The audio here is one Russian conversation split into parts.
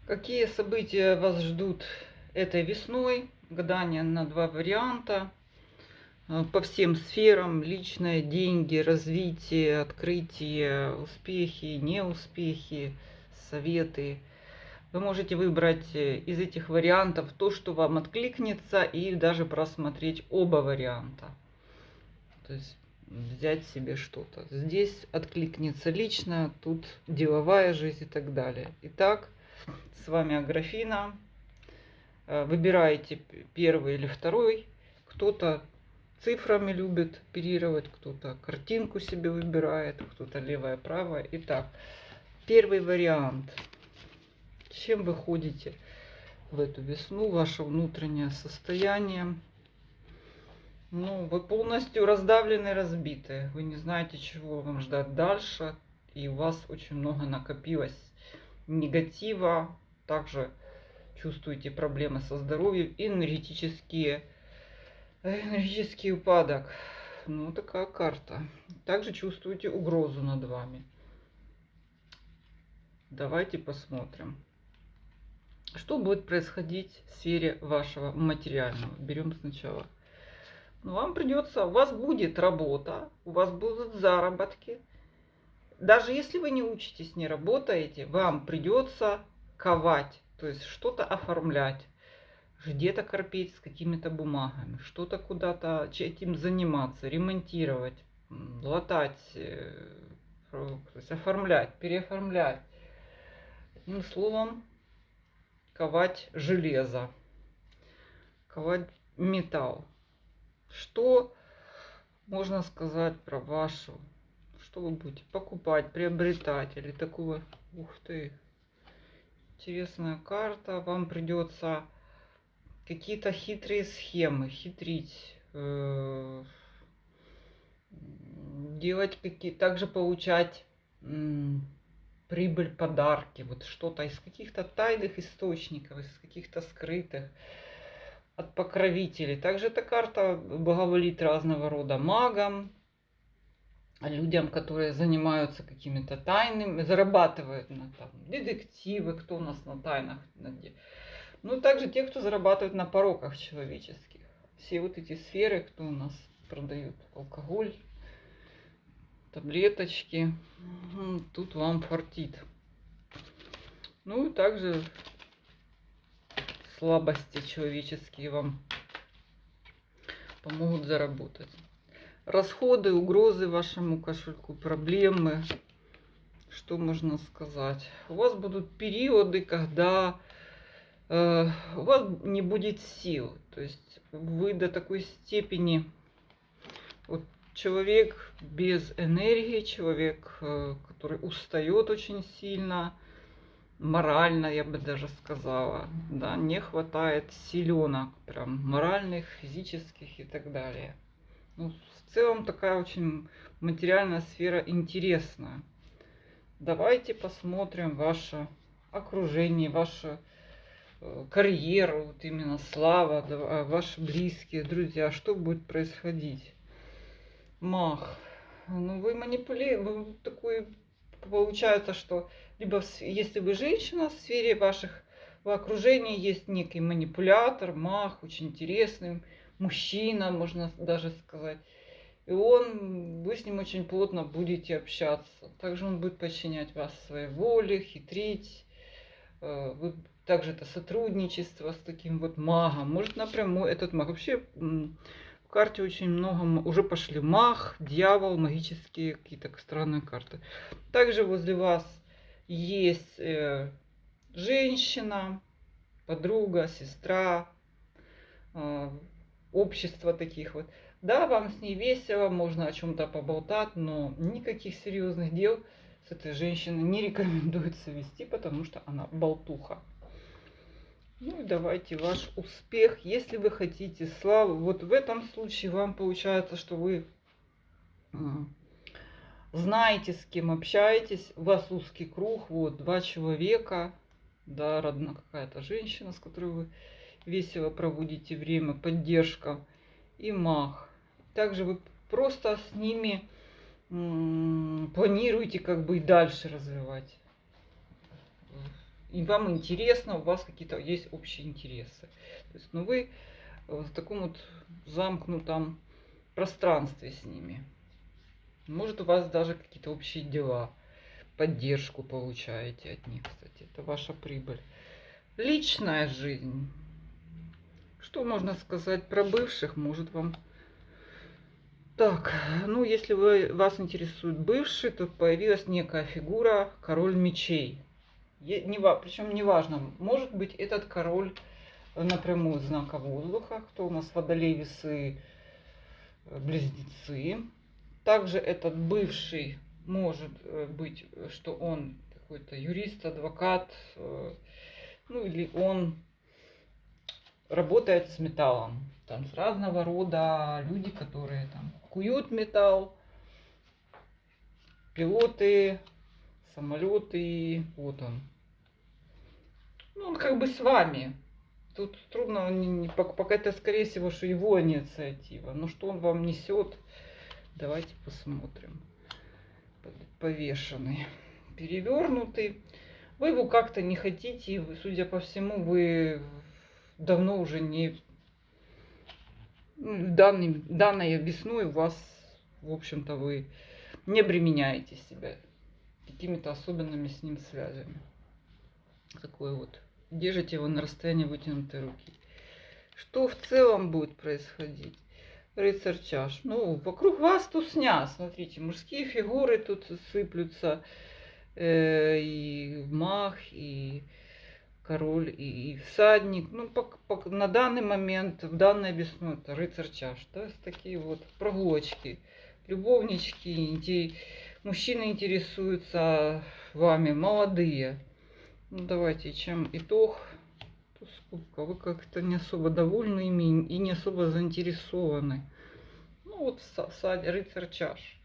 Какие события вас ждут этой весной? Гадание на два варианта. По всем сферам: личное, деньги, развитие, открытие, успехи, неуспехи, советы. Вы можете выбрать из этих вариантов то, что вам откликнется, и даже просмотреть оба варианта. То есть взять себе что-то. Здесь откликнется лично, тут деловая жизнь и так далее. Итак, с вами Аграфина. Выбираете первый или второй. Кто-то цифрами любит оперировать, кто-то картинку себе выбирает, кто-то левое, правое. Итак, первый вариант. Чем вы ходите в эту весну? Ваше внутреннее состояние. Вы полностью раздавлены, разбиты. Вы не знаете, чего вам ждать дальше. И у вас очень много накопилось негатива. Также чувствуете проблемы со здоровьем, энергетический упадок. Такая карта. Также чувствуете угрозу над вами. Давайте посмотрим, что будет происходить в сфере вашего материального. Берем сначала. Вам придется, у вас будет работа, у вас будут заработки. Даже если вы не учитесь, не работаете, вам придется ковать, то есть что-то оформлять, где-то корпеть с какими-то бумагами, что-то куда-то этим заниматься, ремонтировать, латать, то есть оформлять, переоформлять. Одним словом, ковать железо, ковать металл. Что можно сказать про вашу? Что вы будете покупать, приобретать или такого? Ух ты! Интересная карта. Вам придется какие-то хитрые схемы, хитрить, делать какие-то, также получать прибыль, подарки, вот что-то из каких-то тайных источников, из каких-то скрытых, от покровителей. Также эта карта благоволит разного рода магам, людям, которые занимаются какими-то тайнами, зарабатывают на детективы, кто у нас на тайнах. Также те, кто зарабатывает на пороках человеческих. Все вот эти сферы, кто у нас продают алкоголь, таблеточки, тут вам фартит. И также слабости человеческие вам помогут заработать. Расходы, угрозы вашему кошельку, проблемы. Что можно сказать? У вас будут периоды, когда у вас не будет сил. То есть вы до такой степени... Вот человек без энергии, человек, который устает очень сильно, морально, я бы даже сказала, да, не хватает силенок, прям моральных, физических и так далее. В целом такая очень материальная сфера интересная. Давайте посмотрим ваше окружение, вашу карьеру, вот именно слава, ваши близкие, друзья, что будет происходить. Мах. Вы манипулируете, такой получается, что либо если вы женщина, в сфере ваших в окружении есть некий манипулятор, мах, очень интересный, мужчина, можно даже сказать. И вы с ним очень плотно будете общаться. Также он будет подчинять вас своей воле, хитрить. Также это сотрудничество с таким вот магом. Может напрямую этот маг. Вообще в карте очень много, уже пошли маг, дьявол, магические какие-то странные карты. Также возле вас есть женщина, подруга, сестра, общество таких вот. Да, вам с ней весело, можно о чем-то поболтать, но никаких серьезных дел с этой женщиной не рекомендуется вести, потому что она болтуха. И давайте ваш успех, если вы хотите славы. Вот в этом случае вам получается, что вы знаете, с кем общаетесь, у вас узкий круг, вот 2 человека, да, родная какая-то женщина, с которой вы весело проводите время, поддержка и маг. Также вы просто с ними планируете как бы и дальше развивать и вам интересно, у вас какие-то есть общие интересы. То есть, ну, вы в таком вот замкнутом пространстве с ними. Может, у вас даже какие-то общие дела. Поддержку получаете от них, кстати. Это ваша прибыль. Личная жизнь. Что можно сказать про бывших? Может, вам... Так, ну, если вас интересует бывший, то появилась некая фигура король мечей. Причем неважно, может быть, этот король напрямую знака воздуха, кто у нас водолей, весы, близнецы. Также этот бывший может быть, что он какой-то юрист, адвокат, ну или он работает с металлом. Там с разного рода люди, которые там куют металл, пилоты, самолеты, вот он. Ну, он как бы с вами. Тут трудно, пока это, скорее всего, что его инициатива. Но что он вам несет, давайте посмотрим. Повешенный, перевернутый. Вы его как-то не хотите, и, судя по всему, вы давно уже не... данной весной у вас, в общем-то, вы не обременяете себя какими-то особенными с ним связями. Такой вот. Держите его на расстоянии вытянутой руки. Что в целом будет происходить? Рыцарь чаш. Ну, вокруг вас тусня. Смотрите, мужские фигуры тут сыплются. И маг, и король, и всадник. Ну, на данный момент, в данной весну, это рыцарь чаш. То есть такие вот прогулочки, любовнички. Мужчины интересуются вами, молодые. Ну, давайте, чем итог? Сколько вы как-то не особо довольны ими и не особо заинтересованы. Ну, вот рыцарь чаш.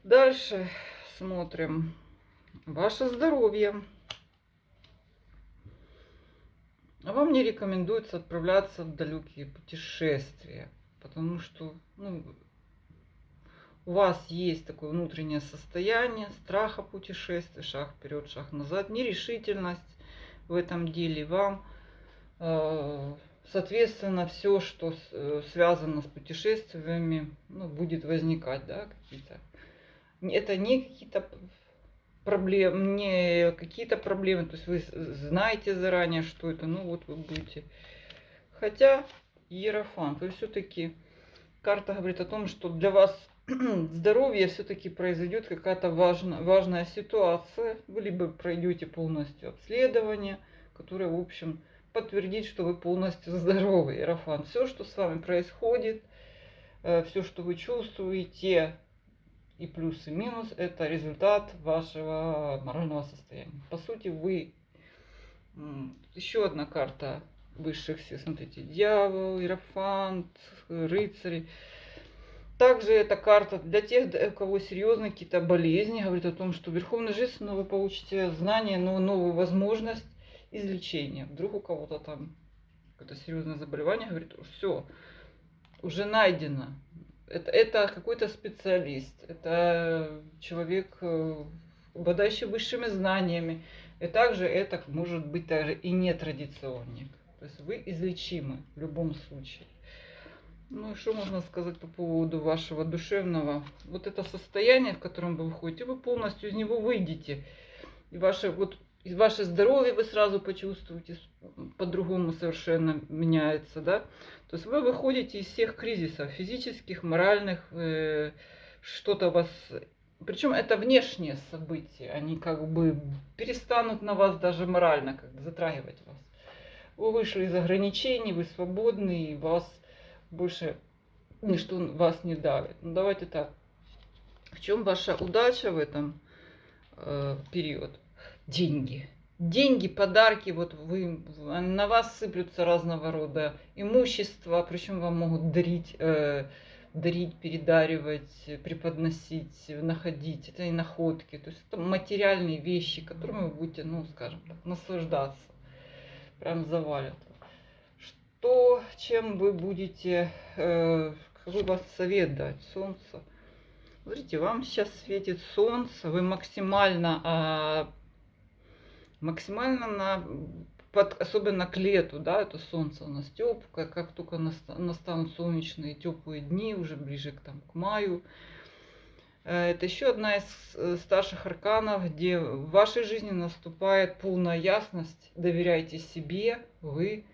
Дальше смотрим. Ваше здоровье. Вам не рекомендуется отправляться в далекие путешествия, потому что, ну, у вас есть такое внутреннее состояние страха путешествий, шаг вперед, шаг назад, нерешительность в этом деле. Вам, соответственно, все, что связано с путешествиями, ну, будет возникать, да, какие-то. Это не какие-то проблемы, то есть вы знаете заранее, что это, ну вот вы будете. Хотя Иерофант, вы все-таки, карта говорит о том, что для вас здоровье все-таки произойдет какая-то важная ситуация. Вы либо пройдете полностью обследование, которое, в общем, подтвердит, что вы полностью здоровы. Иерофант. Все, что с вами происходит, все, что вы чувствуете, и плюс, и минус, это результат вашего морального состояния. По сути, вы... Еще одна карта высших сил. Смотрите, дьявол, иерофант, рыцарь. Также эта карта для тех, у кого серьезные какие-то болезни. Говорит о том, что в верховной жизни вы получите знания, новую возможность излечения. Вдруг у кого-то там какое-то серьезное заболевание, говорит, все, уже найдено. Это какой-то специалист, это человек, обладающий высшими знаниями. И также это может быть также и нетрадиционник. То есть вы излечимы в любом случае. Ну и что можно сказать по поводу вашего душевного? Вот это состояние, в котором вы выходите, вы полностью из него выйдете. И ваше здоровье вы сразу почувствуете, по-другому совершенно меняется, да. То есть вы выходите из всех кризисов, физических, моральных, что-то вас... Причем это внешние события, они как бы перестанут на вас даже морально как бы затрагивать вас. Вы вышли из ограничений, вы свободны, и вас больше ничто вас не давит. Ну давайте так. В чем ваша удача в этом период? Деньги. Деньги, подарки, вот на вас сыплются разного рода имущества, причем вам могут дарить, передаривать, преподносить, находить. Это и находки, то есть это материальные вещи, которыми вы будете, ну, скажем так, наслаждаться. Прям завалят. Чем вы будете, какой вас совет дать? Солнце. Смотрите, вам сейчас светит солнце, вы максимально максимально особенно к лету, да, это солнце у нас теплое, как только настанут солнечные теплые дни, уже ближе к маю. Это еще одна из старших арканов, где в вашей жизни наступает полная ясность, доверяйте себе, вы,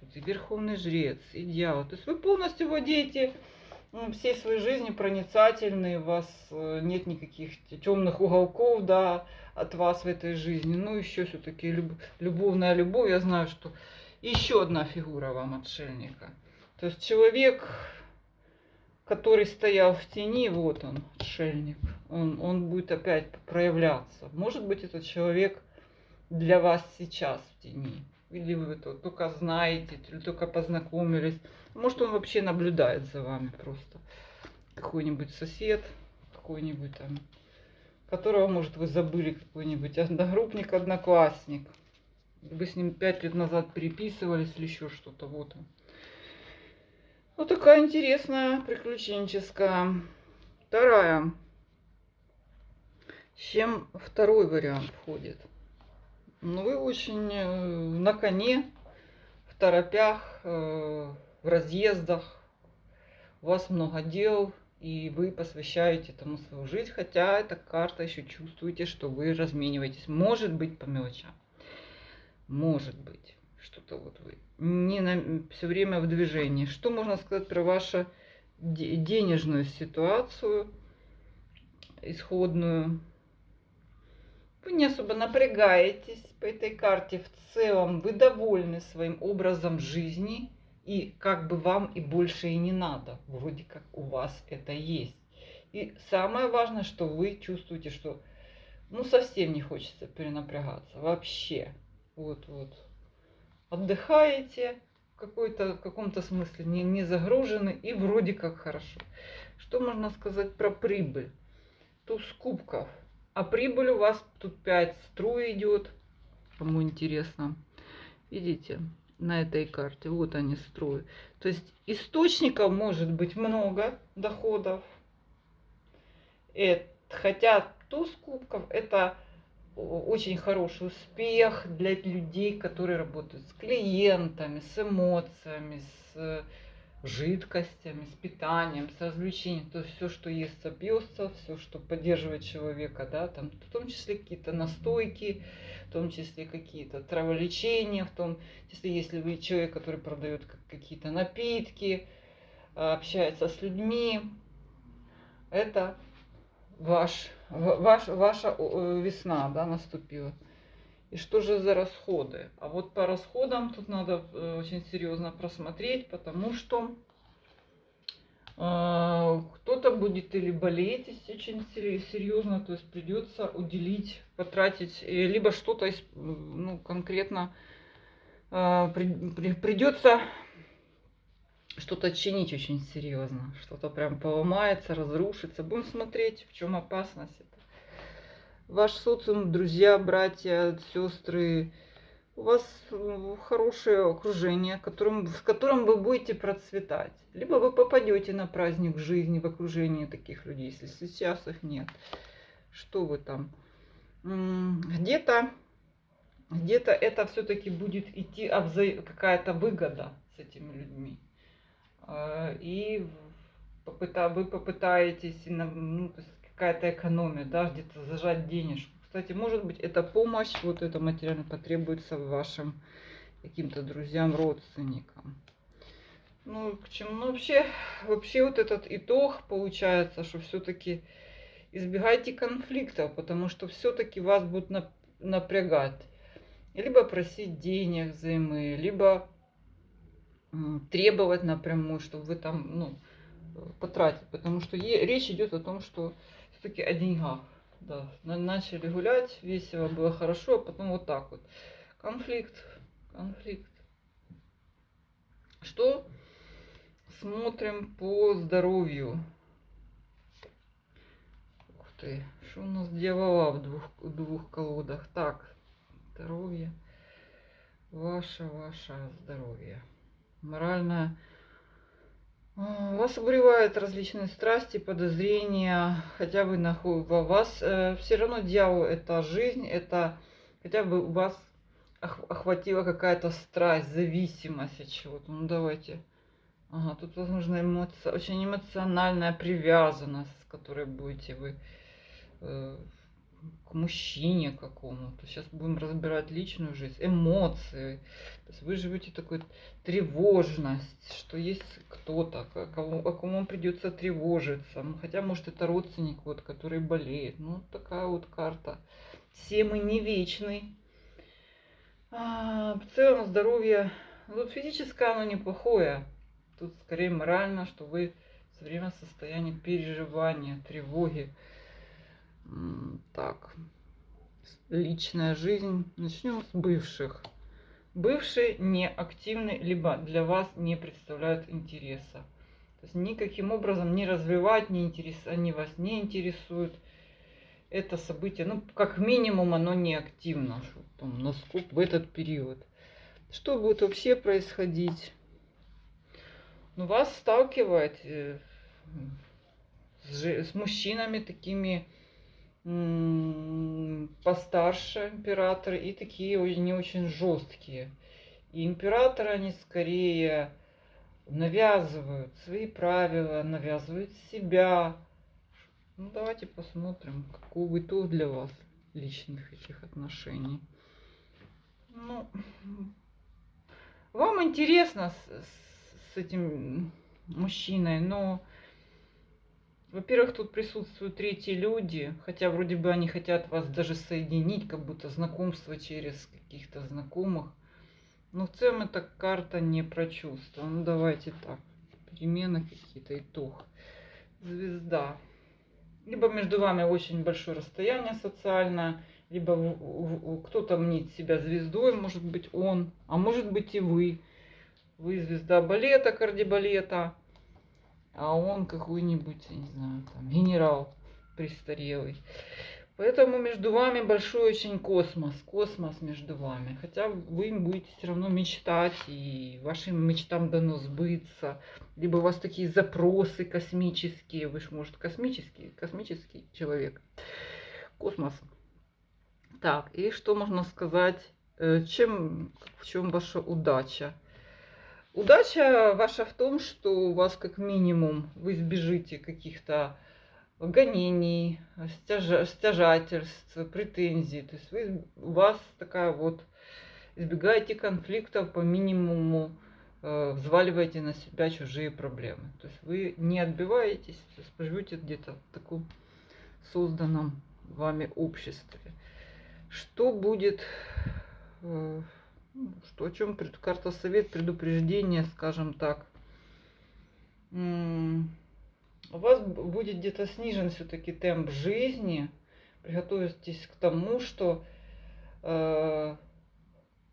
тут и Верховный Жрец, и Дьявол. То есть вы полностью владеете всей своей жизни, проницательны, у вас нет никаких темных уголков, да, от вас в этой жизни. Ну, еще все-таки любовная любовь, я знаю, что еще одна фигура вам отшельника. То есть человек, который стоял в тени, вот он, отшельник, он будет опять проявляться. Может быть, этот человек для вас сейчас в тени. Или вы это только знаете, или только познакомились. Может, он вообще наблюдает за вами просто. Какой-нибудь сосед, какой-нибудь там, которого, может, вы забыли, какой-нибудь одногруппник, одноклассник. Вы с ним 5 лет назад переписывались или еще что-то. Вот он. Вот такая интересная, приключенческая. Вторая. С чем второй вариант входит? Ну, вы очень на коне, в торопях, в разъездах. У вас много дел, и вы посвящаете этому свою жизнь. Хотя эта карта еще чувствуете, что вы размениваетесь. Может быть, по мелочам. Может быть. Что-то вот вы не все время в движении. Что можно сказать про вашу денежную ситуацию, исходную? Вы не особо напрягаетесь по этой карте. В целом вы довольны своим образом жизни. И как бы вам и больше и не надо. Вроде как у вас это есть. И самое важное, что вы чувствуете, что ну совсем не хочется перенапрягаться. Вообще. Вот. Отдыхаете в каком-то смысле, не загружены и вроде как хорошо. Что можно сказать про прибыль? Туз кубков. А прибыль у вас тут 5 струй идет. Кому интересно. Видите, на этой карте. Вот они струи. То есть источников может быть много доходов. Хотя туз кубков это очень хороший успех для людей, которые работают с клиентами, с эмоциями, с жидкостями, с питанием, с развлечением. То есть все, что естся, пьется, все, что поддерживает человека, да, там, в том числе какие-то настойки, в том числе какие-то траволечения, в том числе, если вы человек, который продает какие-то напитки, общается с людьми, это ваша весна, да, наступила. И что же за расходы? А вот по расходам тут надо очень серьезно просмотреть, потому что кто-то будет или болеть очень серьезно, то есть придется уделить, потратить, либо что-то конкретно придется что-то чинить очень серьезно, что-то прям поломается, разрушится. Будем смотреть, в чем опасность. Ваш социум, друзья, братья, сестры, у вас хорошее окружение, в котором вы будете процветать. Либо вы попадете на праздник жизни в окружении таких людей, если сейчас их нет. Что вы там? Где-то это все-таки будет идти какая-то выгода с этими людьми. И вы попытаетесь, то есть какая-то экономия, да, где-то зажать денежку. Кстати, может быть, эта помощь, вот это материально потребуется вашим каким-то друзьям, родственникам. Ну, к чему? Ну, вообще вот этот итог получается, что все-таки избегайте конфликтов, потому что все-таки вас будут напрягать. Либо просить денег взаймы, либо требовать напрямую, чтобы вы там, потратить. Потому что речь идет о том, что все-таки о деньгах. Да. Начали гулять, весело, было хорошо, а потом вот так вот. Конфликт. Что смотрим по здоровью? Ух ты, что у нас дьявола в двух колодах? Так, здоровье. Ваше здоровье. Моральное. Вас обуревают различные страсти, подозрения, хотя вы вас все равно дьявол это жизнь, это хотя бы у вас охватила какая-то страсть, зависимость от чего-то. Ну давайте. Ага, тут, возможно, очень эмоциональная привязанность, с которой будете вы к мужчине какому-то. Сейчас будем разбирать личную жизнь, эмоции. То есть вы живете такой тревожность, что есть кто-то, о ком вам придется тревожиться. Ну, хотя, может, это родственник, вот, который болеет. Ну, такая вот карта. Все мы не вечны. В целом здоровье, ну, физическое оно неплохое. Тут скорее морально, что вы все время в состоянии переживания, тревоги. Так, личная жизнь. Начнем с бывших. Бывшие не активны, либо для вас не представляют интереса. То есть никаким образом не развивать, они вас не интересуют. Это событие, ну, как минимум, оно не активно в этот период. Что будет вообще происходить? Ну, вас сталкивает с мужчинами такими постарше императоры и такие не очень жесткие. И императоры, они скорее навязывают свои правила, навязывают себя. Ну, давайте посмотрим, какой итог для вас личных этих отношений. Ну, вам интересно с этим мужчиной, но, во-первых, тут присутствуют третьи люди, хотя вроде бы они хотят вас даже соединить, как будто знакомство через каких-то знакомых. Но в целом эта карта не про чувства. Ну, давайте так. Перемены какие-то, итог. Звезда. Либо между вами очень большое расстояние социальное, либо кто-то мнит себя звездой, может быть он, а может быть и вы. Вы звезда балета, кардибалета, а он какой-нибудь, я не знаю, там, генерал престарелый. Поэтому между вами большой очень космос, космос между вами. Хотя вы будете все равно мечтать, и вашим мечтам дано сбыться. Либо у вас такие запросы космические, вы же, может, космический человек. Космос. Так, и что можно сказать, в чем ваша удача? Удача ваша в том, что у вас как минимум вы избежите каких-то гонений, стяжательств, претензий. То есть у вас такая вот, избегаете конфликтов, по минимуму взваливаете на себя чужие проблемы. То есть вы не отбиваетесь, живете где-то в таком созданном вами обществе. Что будет, о чем карта совет, предупреждение, скажем так. У вас будет где-то снижен все-таки темп жизни. Приготовьтесь к тому, что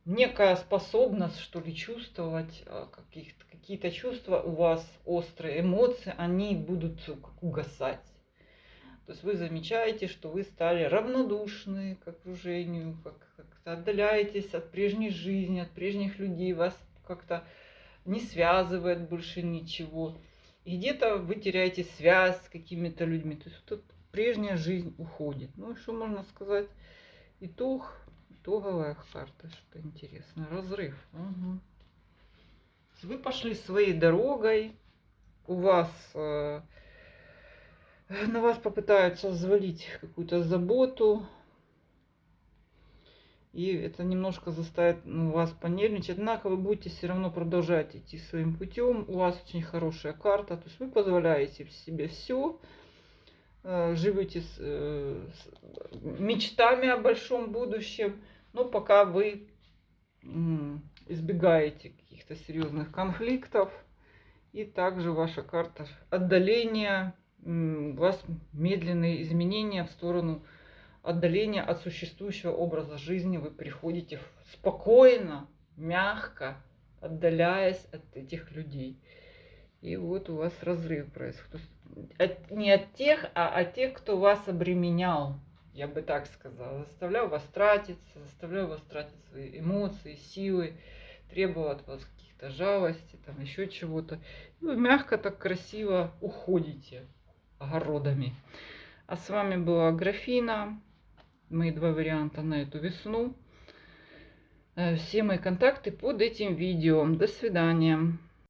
некая способность, что ли, чувствовать какие-то чувства у вас, острые эмоции, они будут как угасать. То есть вы замечаете, что вы стали равнодушны к окружению, как-то отдаляетесь от прежней жизни, от прежних людей, вас как-то не связывает больше ничего. И где-то вы теряете связь с какими-то людьми. То есть вот прежняя жизнь уходит. Ну, что можно сказать? Итоговая карта, что-то интересное. Разрыв. Угу. Вы пошли своей дорогой. У вас на вас попытаются взвалить какую-то заботу. И это немножко заставит вас понервничать. Однако вы будете все равно продолжать идти своим путем. У вас очень хорошая карта. То есть вы позволяете себе все. Живете с мечтами о большом будущем. Но пока вы избегаете каких-то серьезных конфликтов. И также ваша карта отдаления. У вас медленные изменения в сторону отдаления от существующего образа жизни. Вы приходите спокойно, мягко, отдаляясь от этих людей. И вот у вас разрыв происходит. Не от тех, а от тех, кто вас обременял, я бы так сказала. Заставлял вас тратиться, заставлял вас тратить свои эмоции, силы, требовал от вас каких-то жалости, там еще чего-то. И вы мягко, так красиво уходите огородами. А с вами была Графина. мои два варианта на эту весну. Все мои контакты под этим видео. До свидания.